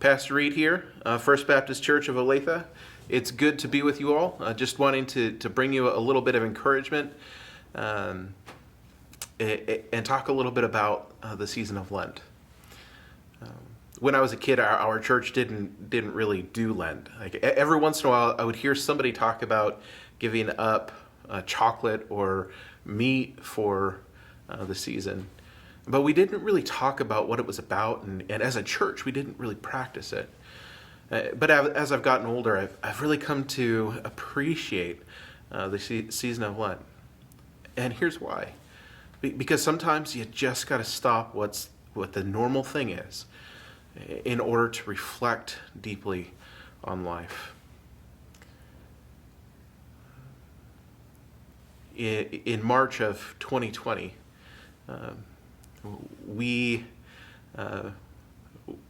Pastor Reed here, First Baptist Church of Olathe. It's good to be with you all. Just wanting to bring you a little bit of encouragement and talk a little bit about the season of Lent. When I was a kid, our church didn't really do Lent. Like every once in a while, I would hear somebody talk about giving up chocolate or meat for the season. But we didn't really talk about what it was about, and as a church, we didn't really practice it. But as I've gotten older, I've really come to appreciate the season of Lent. And here's why. Because sometimes you just got to stop what the normal thing is in order to reflect deeply on life. In March of 2020,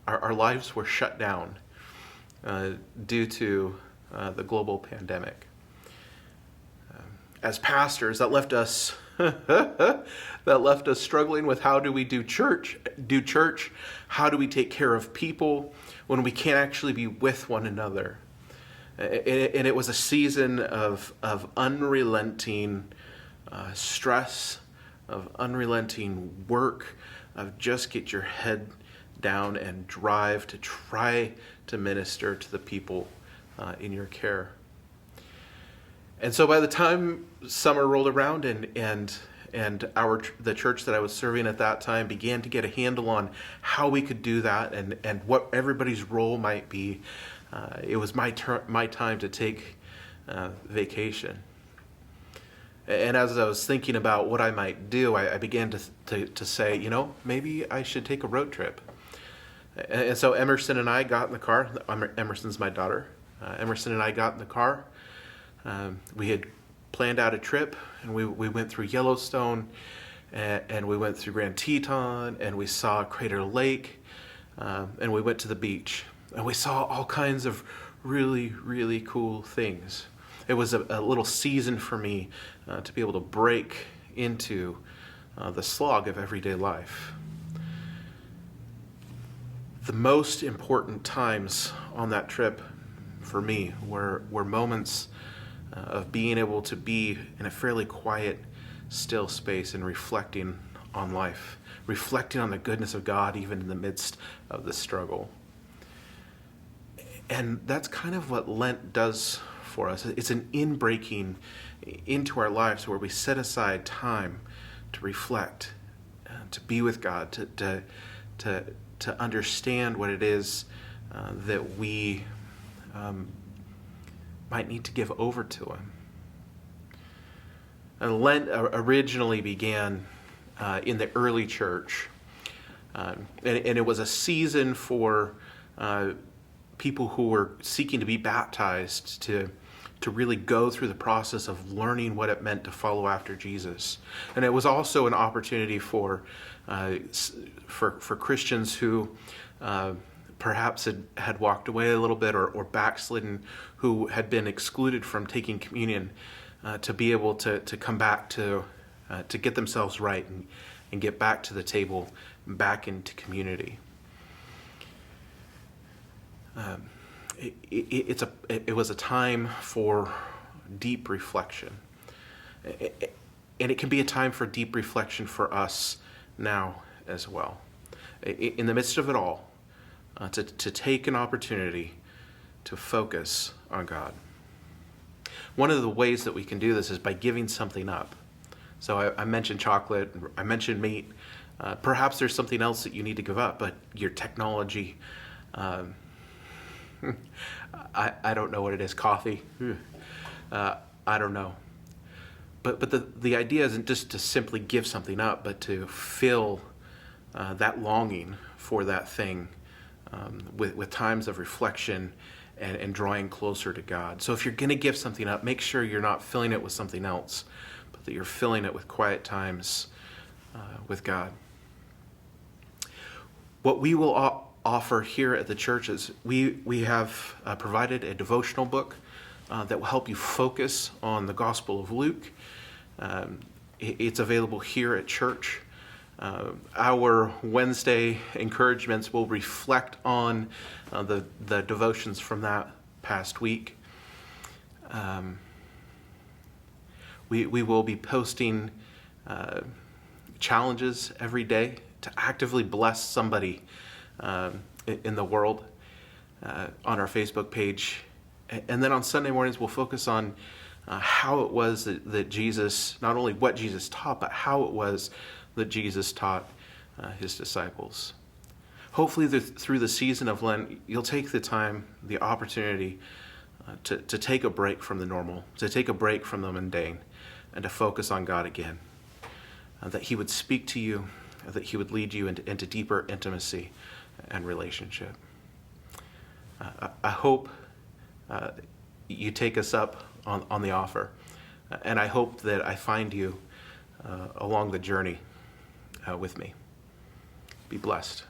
our lives were shut down due to the global pandemic. As pastors, that left us struggling with how do we do church, how do we take care of people when we can't actually be with one another. And it was a season of unrelenting stress, of unrelenting work, of just get your head down and drive to try to minister to the people in your care. And so by the time summer rolled around and the church that I was serving at that time began to get a handle on how we could do that and what everybody's role might be, it was my time to take vacation. And as I was thinking about what I might do, I began to say, maybe I should take a road trip. And so Emerson and I got in the car. Emerson's my daughter. Emerson and I got in the car. We had planned out a trip, and we went through Yellowstone, and we went through Grand Teton, and we saw Crater Lake, and we went to the beach. And we saw all kinds of really, really cool things. It was a little season for me to be able to break into the slog of everyday life. The most important times on that trip for me were moments of being able to be in a fairly quiet, still space and reflecting on life, reflecting on the goodness of God even in the midst of the struggle. And that's kind of what Lent does for us. It's an inbreaking into our lives where we set aside time to reflect, to be with God, to understand what it is that we might need to give over to Him. And Lent originally began in the early church, and it was a season for people who were seeking to be baptized to really go through the process of learning what it meant to follow after Jesus. And it was also an opportunity for Christians who perhaps had walked away a little bit or backslidden, who had been excluded from taking communion, to be able to come back to get themselves right and get back to the table, back into community. It was a time for deep reflection, and it can be a time for deep reflection for us now as well. In the midst of it all, to take an opportunity to focus on God. One of the ways that we can do this is by giving something up. So I mentioned chocolate, I mentioned meat. Perhaps there's something else that you need to give up, but your technology, I don't know what it is, coffee, I don't know. But the idea isn't just to simply give something up, but to fill that longing for that thing with times of reflection and drawing closer to God. So if you're going to give something up, make sure you're not filling it with something else, but that you're filling it with quiet times with God. What we will offer here at the church is we have provided a devotional book that will help you focus on the Gospel of Luke. It's available here at church. Our Wednesday encouragements will reflect on the devotions from that past week. We will be posting challenges every day to actively bless somebody in the world on our Facebook page. And then on Sunday mornings, we'll focus on how it was that Jesus, not only what Jesus taught, but how it was that Jesus taught his disciples. Hopefully through the season of Lent, you'll take the time, the opportunity to take a break from the normal, to take a break from the mundane, and to focus on God again. That he would speak to you, that he would lead you into deeper intimacy and relationship. I hope you take us up on the offer, and I hope that I find you along the journey with me. Be blessed.